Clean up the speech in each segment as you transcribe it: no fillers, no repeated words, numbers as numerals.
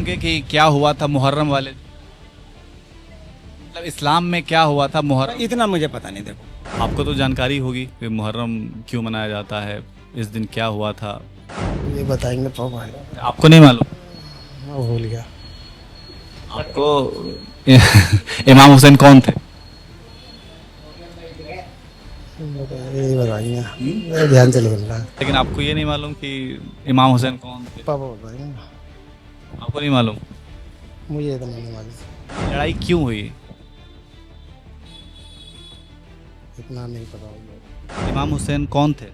होंगे कि क्या हुआ था मुहर्रम वाले दिन? मतलब इस्लाम में क्या हुआ था मुहर्रम? इतना मुझे पता नहीं। देखो, आपको तो जानकारी होगी कि मुहर्रम क्यों मनाया जाता है, इस दिन क्या हुआ था? ये बताएंगे तो भाई, आपको नहीं मालूम? मैं भूल गया। आपको इमाम हुसैन कौन थे? यही बताएंगे, मेरे ध्यान से निकल रहा है। लेकिन आपको ये नहीं मालूम कि इमाम हुसैन कौन थे? पापा बताएंगे, आपको नहीं मालूम? मुझे इतना नहीं मालूम, लड़ाई क्यों हुई? इतना नहीं पता मुझे। इमाम हुसैन कौन थे?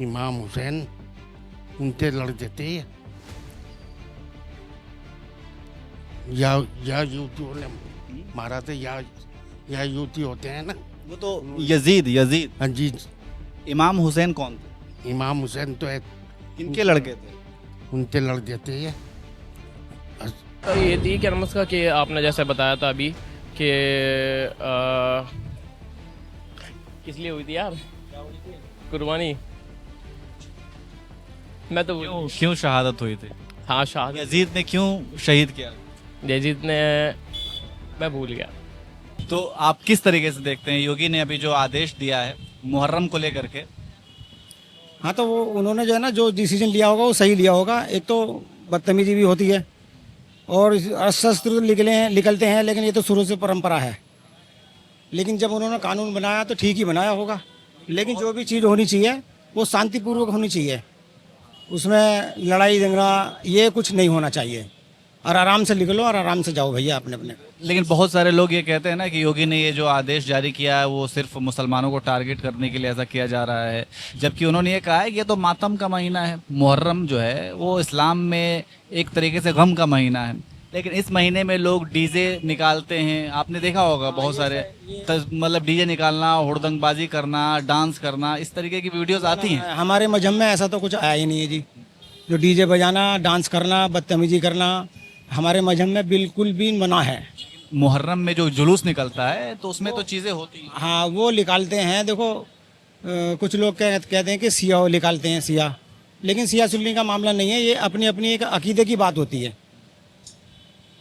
इमाम हुसैन उनसे लड़ते थे या युवतियों ने मारा थे, या युवती होते हैं ना। वो तो यजीद। हाँ जी, इमाम हुसैन कौन थे? इमाम हुसैन तो किनके लड़के थे? उनसे लड़ देते हैं। तो ये थी क्या नाम उसका कि आपने जैसे बताया था अभी कि किस लिए हुई थी यार कुर्बानी? मैं तो क्यों शहादत हुई थी? हाँ शाह यजीद ने क्यों शहीद किया? यजीद ने, मैं भूल गया। तो आप किस तरीके से देखते हैं योगी ने अभी जो आदेश दिया है मुहर्रम को लेकर के? हाँ तो वो उन्होंने जो है ना, जो डिसीजन लिया होगा वो सही लिया होगा। एक तो बदतमीजी भी होती है और अशस्त्र निकलते हैं, लेकिन ये तो शुरू से परंपरा है। लेकिन जब उन्होंने कानून बनाया तो ठीक ही बनाया होगा। लेकिन जो भी चीज़ होनी चाहिए वो शांतिपूर्वक होनी चाहिए, उसमें लड़ाई दंगा ये कुछ नहीं होना चाहिए। और आराम से निकलो और आराम से जाओ भैया अपने अपने। लेकिन बहुत सारे लोग ये कहते हैं ना कि योगी ने ये जो आदेश जारी किया है वो सिर्फ मुसलमानों को टारगेट करने के लिए ऐसा किया जा रहा है, जबकि उन्होंने ये कहा है कि ये तो मातम का महीना है। मुहर्रम जो है वो इस्लाम में एक तरीके से गम का महीना है, लेकिन इस महीने में लोग डीजे निकालते हैं। आपने देखा होगा बहुत सारे मतलब डीजे निकालना, हुड़दंगबाजी करना, डांस करना, इस तरीके की वीडियोस आती हैं। हमारे मजहब में ऐसा तो कुछ आया ही नहीं है जी। जो डीजे बजाना, डांस करना, बदतमीजी करना हमारे मजहब में बिल्कुल भी मना है। मुहर्रम में जो जुलूस निकलता है तो उसमें तो चीज़ें होती हैं। हाँ वो निकालते हैं। देखो कुछ लोग कहते हैं कि सिया निकालते हैं सिया, लेकिन सिया सुन्नी का मामला नहीं है। ये अपनी अपनी एक अकीदे की बात होती है,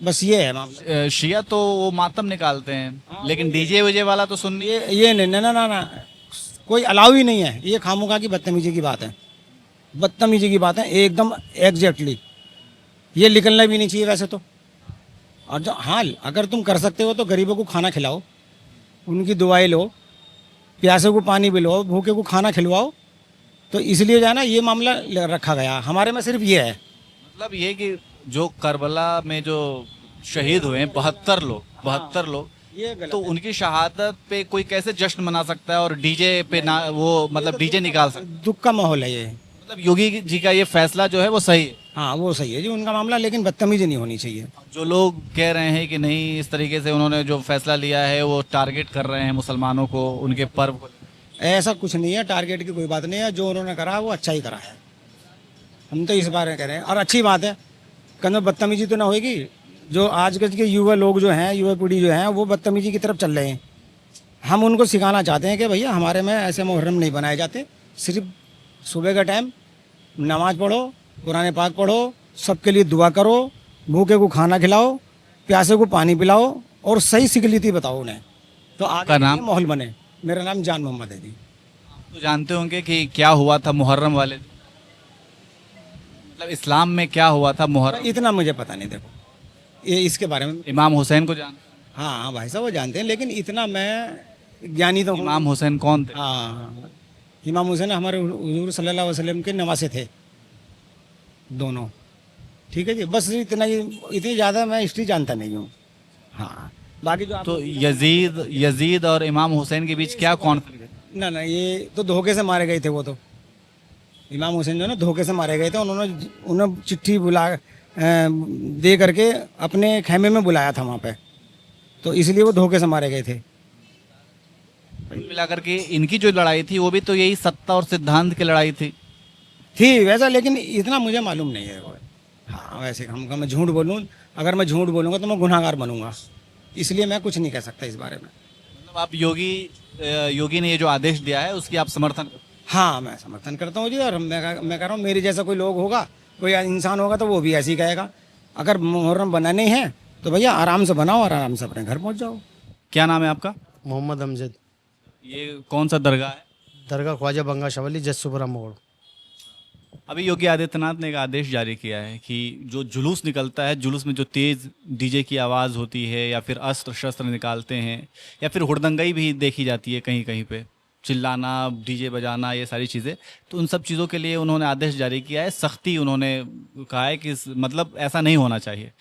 बस ये है मामला। शिया तो वो मातम निकालते हैं, लेकिन डीजे वीजे वाला तो सुन ये नहीं, ना ना ना ना, कोई अलाउ ही नहीं है। ये खामोखा की बदतमीजी की बात है, बदतमीजी की बात है एकदम एग्जैक्टली। ये निकलना भी नहीं चाहिए वैसे तो। और जो हाँ, अगर तुम कर सकते हो तो गरीबों को खाना खिलाओ, उनकी दुआएं लो, प्यासे को पानी पिलाओ, भूखे को खाना खिलवाओ। तो इसलिए जो है ना ये मामला रखा गया। हमारे में सिर्फ ये है। मतलब ये कि जो करबला में जो शहीद हुए हैं 72 लोग, ये गलत तो है। उनकी शहादत पे कोई कैसे जश्न मना सकता है और डीजे पे ना वो मतलब डीजे निकाल सकता है? दुख का माहौल है ये। मतलब योगी जी का ये फैसला जो है वो सही है। हाँ वो सही है जी उनका मामला, लेकिन बदतमीजी नहीं होनी चाहिए। जो लोग कह रहे हैं कि नहीं, इस तरीके से उन्होंने जो फैसला लिया है वो टारगेट कर रहे हैं मुसलमानों को, उनके पर्व को। ऐसा कुछ नहीं है, टारगेट की कोई बात नहीं है। जो उन्होंने करा वो अच्छा ही करा है। हम तो इस बारे में कह रहे हैं और अच्छी बात है। कहीं बदतमीजी तो ना होगी। जो आजकल के युवा लोग जो हैं, युवा पीढ़ी जो है वो बदतमीजी की तरफ चल रहे हैं। हम उनको सिखाना चाहते हैं कि भैया हमारे में ऐसे मुहर्रम नहीं बनाए जाते। सिर्फ सुबह का टाइम नमाज पढ़ो, कुरान पाक पढ़ो, सबके लिए दुआ करो, भूखे को खाना खिलाओ, प्यासे को पानी पिलाओ और सही सिकलिती बताओ उन्हें, तो आगे नाम? माहौल बने। मेरा नाम जान मोहम्मद है जी। तो जानते होंगे कि क्या हुआ था मुहर्रम वाले दिन? मतलब इस्लाम में क्या हुआ था मुहर्रम? इतना मुझे पता नहीं। देखो ये इसके बारे में इमाम हुसैन को जान? हाँ हाँ भाई साहब वो जानते हैं, लेकिन इतना मैं ज्ञानी तो हूँ। इमाम हुसैन कौन थे? हाँ, इमाम हुसैन हमारे हुजूर सल्लल्लाहु अलैहि वसल्लम के नवासे थे दोनों। ठीक है जी, बस इतना ही। इतनी ज़्यादा मैं हिस्ट्री जानता नहीं हूँ। हाँ बाकी जो तो यजीद और इमाम हुसैन के बीच क्या कॉन्फ्लिक्ट है? ना ना, ये तो धोखे से मारे गए थे। वो तो इमाम हुसैन जो ना धोखे से मारे गए थे। उन्होंने चिट्ठी दे करके अपने खेमे में बुलाया था वहाँ पे, तो इसलिए वो धोखे से मारे गए थे। मिलाकर के इनकी जो लड़ाई थी वो भी तो यही सत्ता और सिद्धांत की लड़ाई थी वैसा, लेकिन इतना मुझे मालूम नहीं है। हाँ वैसे मैं झूठ बोलूँ, अगर मैं झूठ बोलूँगा तो मैं गुनहगार बनूंगा, इसलिए मैं कुछ नहीं कह सकता इस बारे में। मतलब आप योगी ने ये जो आदेश दिया है उसकी आप समर्थन करते हैं? हाँ मैं समर्थन करता हूँ जी। और मैं कह रहा हूँ मेरे जैसा कोई लोग होगा, कोई इंसान होगा तो वो भी ऐसे ही कहेगा अगर मुहर्रम बनाने ही है तो भैया आराम से बनाओ और आराम से अपने घर पहुंच जाओ। क्या नाम है आपका? मोहम्मद अमजद, ये कौन सा दरगाह है? दरगाह ख्वाजा बंगा शवली, जसुपुरा मोड़। अभी योगी आदित्यनाथ ने एक आदेश जारी किया है कि जो जुलूस निकलता है, जुलूस में जो तेज़ डीजे की आवाज़ होती है या फिर अस्त्र शस्त्र निकालते हैं या फिर हुड़दंगाई भी देखी जाती है कहीं कहीं पे, चिल्लाना, डीजे बजाना, ये सारी चीज़ें, तो उन सब चीज़ों के लिए उन्होंने आदेश जारी किया है। सख्ती उन्होंने कहा है कि मतलब ऐसा नहीं होना चाहिए।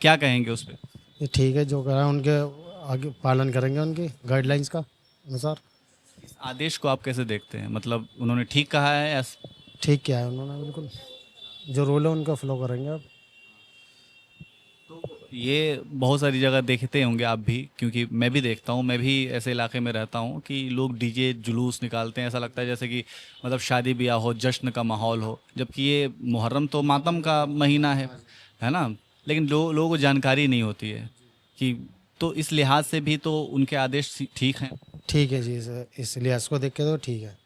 क्या कहेंगे उस पर? ये ठीक है, जो करा उनके आगे पालन करेंगे उनकी गाइडलाइंस का अनुसार। इस आदेश को आप कैसे देखते हैं? मतलब उन्होंने ठीक कहा है या ठीक किया है उन्होंने, बिल्कुल जो रूल है उनका फॉलो करेंगे अब। ये बहुत सारी जगह देखते होंगे आप भी, क्योंकि मैं भी देखता हूँ, मैं भी ऐसे इलाके में रहता हूँ कि लोग डीजे जुलूस निकालते हैं, ऐसा लगता है जैसे कि मतलब शादी ब्याह हो, जश्न का माहौल हो, जबकि ये मुहर्रम तो मातम का महीना है ना। लेकिन लोगों को जानकारी नहीं होती है कि, तो इस लिहाज से भी तो उनके आदेश ठीक हैं। ठीक है जी, इस लिहाज को देख के तो ठीक है।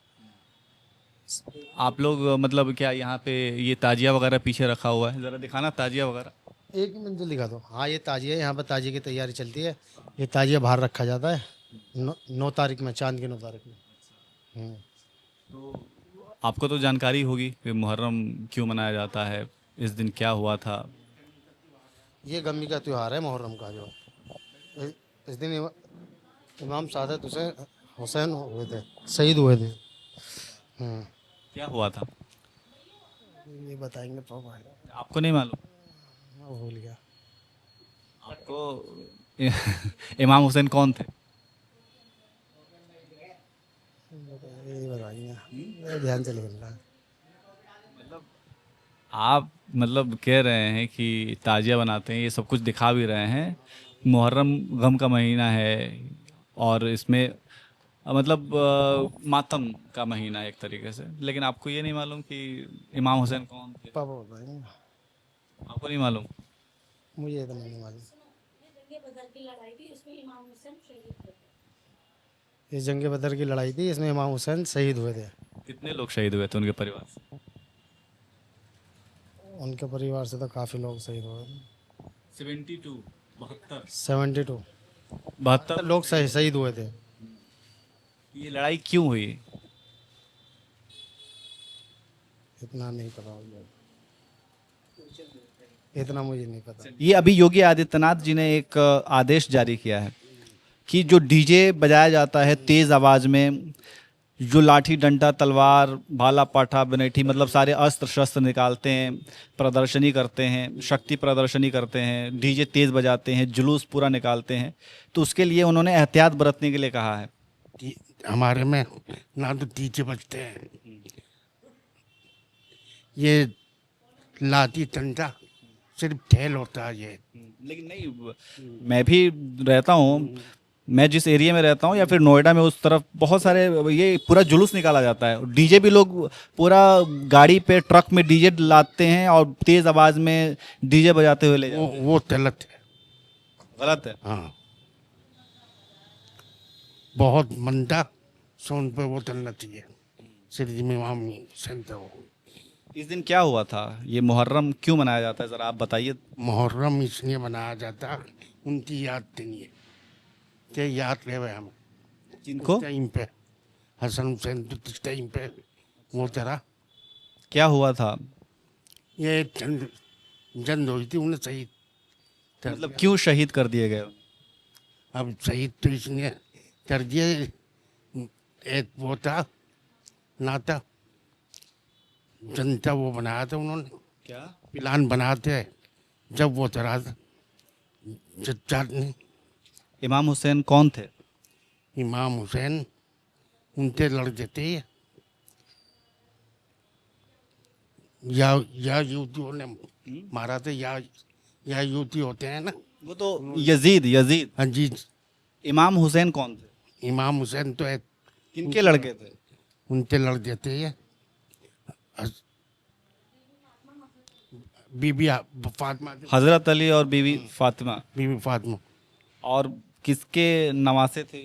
आप लोग मतलब क्या यहाँ पे ये ताजिया वगैरह पीछे रखा हुआ है, ज़रा दिखाना ताजिया वगैरह। एक ही मंजिल दिखा दो। हाँ, ये ताजिया है, यहाँ पर ताजिए की तैयारी चलती है। ये ताजिया बाहर रखा जाता है 9 तारीख में, चांद की 9 तारीख में। तो आपको तो जानकारी होगी कि मुहर्रम क्यों मनाया जाता है, इस दिन क्या हुआ था? ये गमी का त्यौहार है मुहर्रम का, जो इस दिन इमाम सादत हुसैन हुए थे, शहीद हुए थे। क्या हुआ था? ये बताएंगे पापा, आपको नहीं मालूम? मैं भूल गया। आपको इमाम हुसैन कौन थे? ये बताइए, ध्यान से निकल रहा है। आप मतलब कह रहे हैं कि ताजिया बनाते हैं, ये सब कुछ दिखा भी रहे हैं, मुहर्रम गम का महीना है और इसमें मतलब मातम का महीना है एक तरीके से, लेकिन आपको ये नहीं मालूम कि इमाम हुसैन कौन थे? पापा बताएंगे, आपको नहीं मालूम? मुझे इतना नहीं मालूम। ये जंग बदर की लड़ाई थी, इसमें इमाम हुसैन शहीद हुए थे। कितने लोग शहीद हुए थे उनके परिवार से? उनके परिवार से तो काफ़ी लोग शहीद हुए। 72 72 72 72 लोग शहीद हुए थे। ये लड़ाई क्यों हुई? इतना नहीं पता मुझे, इतना मुझे नहीं पता। ये अभी योगी आदित्यनाथ जी ने एक आदेश जारी किया है कि जो डीजे बजाया जाता है तेज आवाज में, जो लाठी डंडा तलवार भाला पाठा बनेठी मतलब सारे अस्त्र शस्त्र निकालते हैं, प्रदर्शनी करते हैं, शक्ति प्रदर्शनी करते हैं, डीजे तेज बजाते हैं, जुलूस पूरा निकालते हैं, तो उसके लिए उन्होंने एहतियात बरतने के लिए कहा है। हमारे में ना तो डीजे बजते हैं, ये लाठी डंडा सिर्फ खेल होता है ये। लेकिन नहीं, मैं भी रहता हूँ, मैं जिस एरिया में रहता हूँ या फिर नोएडा में उस तरफ बहुत सारे ये पूरा जुलूस निकाला जाता है, डीजे भी लोग पूरा गाड़ी पे ट्रक में डीजे लाते हैं और तेज आवाज में डीजे बजाते हुए ले जाते हैं। वो गलत है। गलत है? हाँ, बहुत मंदा सोन पे वो चलना चाहिए। सिर्फ इमाम हुसैन थे वो। इस दिन क्या हुआ था? ये मुहर्रम क्यों मनाया जाता है, ज़रा आप बताइए। मुहर्रम इसलिए मनाया जाता, उनकी याद देनी है कि याद रहे हमें। जिनको टाइम पे हसन हुसैन जिस टाइम पे वो तरह क्या हुआ था, ये जंग हुई थी, उन्हें शहीद कर मतलब दिया। क्यों शहीद कर दिए गए? अब शहीद तो इसलिए कर दिए, एक वो था नाता जनता वो बनाया था उन्होंने, क्या प्लान बनाते जब वो तरह जज्जात ने। इमाम हुसैन कौन थे? इमाम हुसैन उनसे लड़ देते या युद्धियों ने मारा था, या युद्धि होते हैं ना, वो तो यजीद यजीद। हाँ जी। इमाम हुसैन कौन थे? इमाम हुसैन तो एक किनके लड़के थे? उनसे लड़ देते हैं बीबी फातिमा, हजरत अली और बीवी फातिमा। बीबी फातिमा और किसके नवासे थे?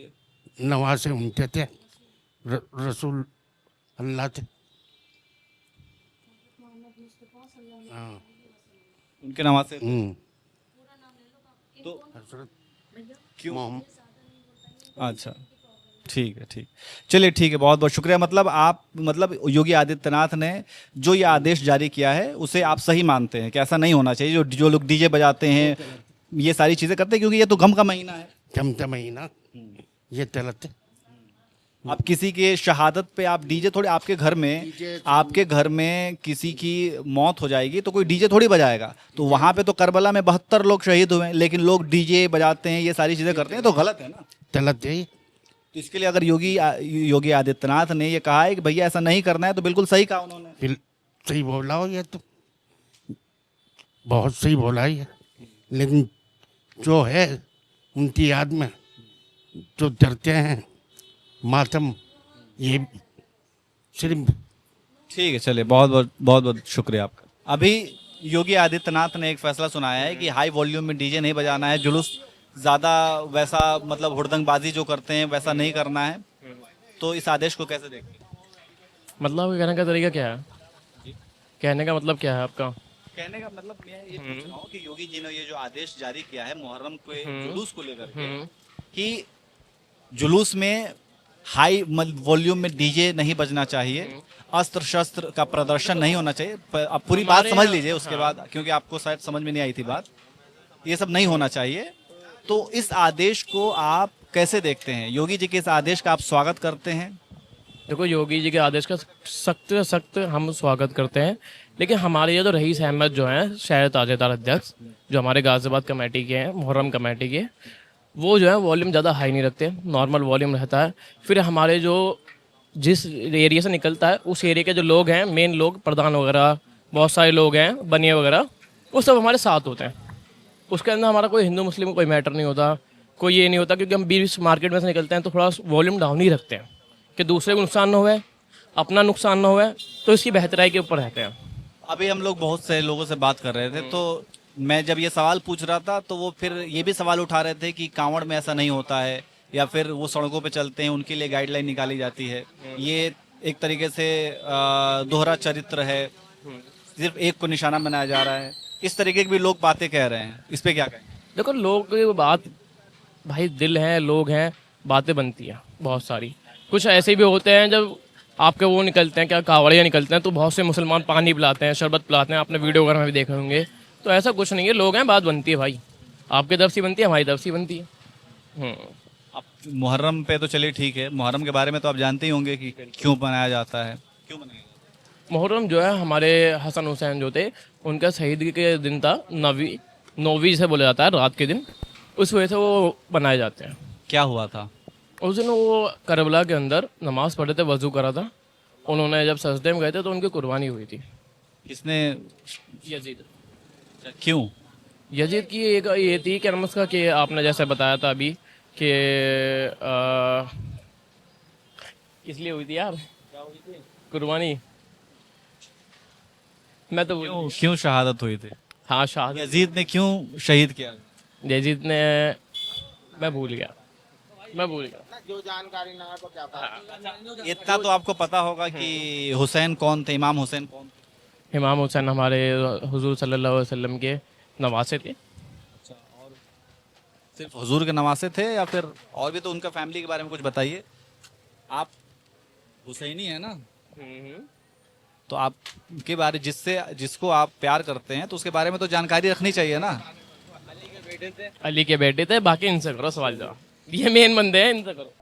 नवासे उनके थे, रसूल अल्लाह थे। हाँ, उनके नवासे थे। हम्म, तो हजरत क्यों? मोहम्मद। अच्छा, ठीक है, ठीक। चलिए, ठीक है, बहुत बहुत शुक्रिया। मतलब आप, मतलब योगी आदित्यनाथ ने जो ये आदेश जारी किया है उसे आप सही मानते हैं कि ऐसा नहीं होना चाहिए, जो जो लोग डीजे बजाते हैं, ये सारी चीज़ें करते हैं, क्योंकि ये तो गम का महीना है। चमचा महीना ये गलत है। आप किसी के शहादत पे आप डीजे थोड़ी, आपके घर में किसी की मौत हो जाएगी तो कोई डीजे थोड़ी बजाएगा। तो वहाँ पे तो करबला में 72 लोग शहीद हुए हैं, लेकिन लोग डीजे बजाते हैं, ये सारी चीज़ें करते हैं, तो गलत है ना। गलत है ये। तो इसके लिए अगर योगी आदित्यनाथ ने ये कहा है कि भैया ऐसा नहीं करना है, तो बिल्कुल सही कहा उन्होंने। फिर सही बोला हो, ये तो बहुत सही बोला है ये। लेकिन जो है उनकी याद में जो डरते हैं मातम, ये सिर्फ ठीक है, चलिए, बहुत बहुत बहुत बहुत शुक्रिया आपका। अभी योगी आदित्यनाथ ने एक फैसला सुनाया है कि हाई वॉल्यूम में डीजे नहीं बजाना है, जुलूस ज़्यादा वैसा, मतलब हुड़दंगबाजी जो करते हैं वैसा नहीं करना है। तो इस आदेश को कैसे देखते हैं? मतलब कहने का तरीका क्या है? कहने का मतलब क्या है आपका? कहने का मतलब मैं ये पूछ रहा हूँ कि योगी जी ने ये जो आदेश जारी किया है मुहर्रम के जुलूस को लेकर के, कि जुलूस में हाई वॉल्यूम में डीजे नहीं बजना चाहिए, अस्त्र शस्त्र का प्रदर्शन नहीं होना चाहिए। आप पूरी बात समझ लीजिए उसके बाद, क्योंकि आपको शायद समझ में नहीं आई थी बात। ये सब नहीं होना चाहिए। तो इस आदेश को आप कैसे देखते हैं? योगी जी के इस आदेश का आप स्वागत करते हैं? देखो, योगी जी के आदेश का सख्त से सख्त हम स्वागत करते हैं, लेकिन हमारे ये तो रईस अहमद जो हैं शहर ताजेदार अध्यक्ष, जो हमारे गाजियाबाद कमेटी के हैं, मुहर्रम कमेटी के, वो जो है वॉल्यूम ज़्यादा हाई नहीं रखते, नॉर्मल वॉल्यूम रहता है। फिर हमारे जो जिस एरिया से निकलता है उस एरिया के जो लोग हैं, मेन लोग, प्रधान वगैरह, बहुत सारे लोग हैं, बनिए वगैरह, वो सब हमारे साथ होते हैं। उसके अंदर हमारा कोई हिंदू मुस्लिम कोई मैटर नहीं होता, कोई ये नहीं होता, क्योंकि हम बीच मार्केट में से निकलते हैं तो थोड़ा वॉल्यूम डाउन ही रखते हैं कि दूसरे को नुकसान ना हुए, अपना नुकसान ना हुए, तो इसकी बेहतराई के ऊपर रहते हैं। अभी हम लोग बहुत से लोगों से बात कर रहे थे, तो मैं जब ये सवाल पूछ रहा था तो वो फिर ये भी सवाल उठा रहे थे कि कांवड़ में ऐसा नहीं होता है, या फिर वो सड़कों पे चलते हैं उनके लिए गाइडलाइन निकाली जाती है। ये एक तरीके से दोहरा चरित्र है, सिर्फ एक को निशाना बनाया जा रहा है। इस तरीके की भी लोग बातें कह रहे हैं, इस पे क्या कहें? देखो, लोग की बात, भाई दिल हैं, लोग हैं, बातें बनती हैं बहुत सारी। कुछ ऐसे भी होते हैं जब आपके वो निकलते हैं, क्या कावड़िया निकलते हैं, तो बहुत से मुसलमान पानी पिलाते हैं, शरबत पिलाते हैं, आपने वीडियो वगैरह में भी देखे होंगे। तो ऐसा कुछ नहीं है, लोग हैं, बात बनती है भाई, आपके तरफ से बनती है, हमारी तरफ से बनती है। अब मुहर्रम पे तो चलिए ठीक है, मुहर्रम के बारे में तो आप जानते ही होंगे कि क्यों मनाया जाता है, क्यों मनाया जाता है? मुहर्रम जो है, हमारे हसन हुसैन जो थे, उनका शहीद के दिन था, नौवीं से बोला जाता है, रात के दिन, उस वजह से वो बनाए जाते हैं। क्या हुआ था? उस दिन वो करबला के अंदर नमाज पढ़े थे, वजू करा था, उन्होंने जब सजदे में गए थे तो उनकी कुर्बानी हुई थी। किसने? यजीद। क्यों? यजीद की एक ये थी क्या नाम उसका, कि आपने जैसे बताया था अभी कि किस लिए हुई थी यार कुर्बानी, मैं तो क्यों शहादत हुई थी? हाँ, शाह यजीद ने क्यों शहीद किया? यजीद ने, मैं भूल गया। इतना तो आपको पता होगा कि हुसैन कौन थे, इमाम हुसैन कौन थे? इमाम हुसैन हमारे हुजूर सल्लल्लाहु अलैहि वसल्लम के नवासे थे। सिर्फ हुजूर के नवासे थे या फिर और भी? तो उनका फैमिली के बारे में कुछ बताइए। आप हुसैनी है ना, तो आप के बारे, जिसको आप प्यार करते हैं तो उसके बारे में तो जानकारी रखनी चाहिए ना। अली के बेटे थे, बाकी इनसे करो सवाल जवाब, ये मेन बंदे हैं, इनसे करो।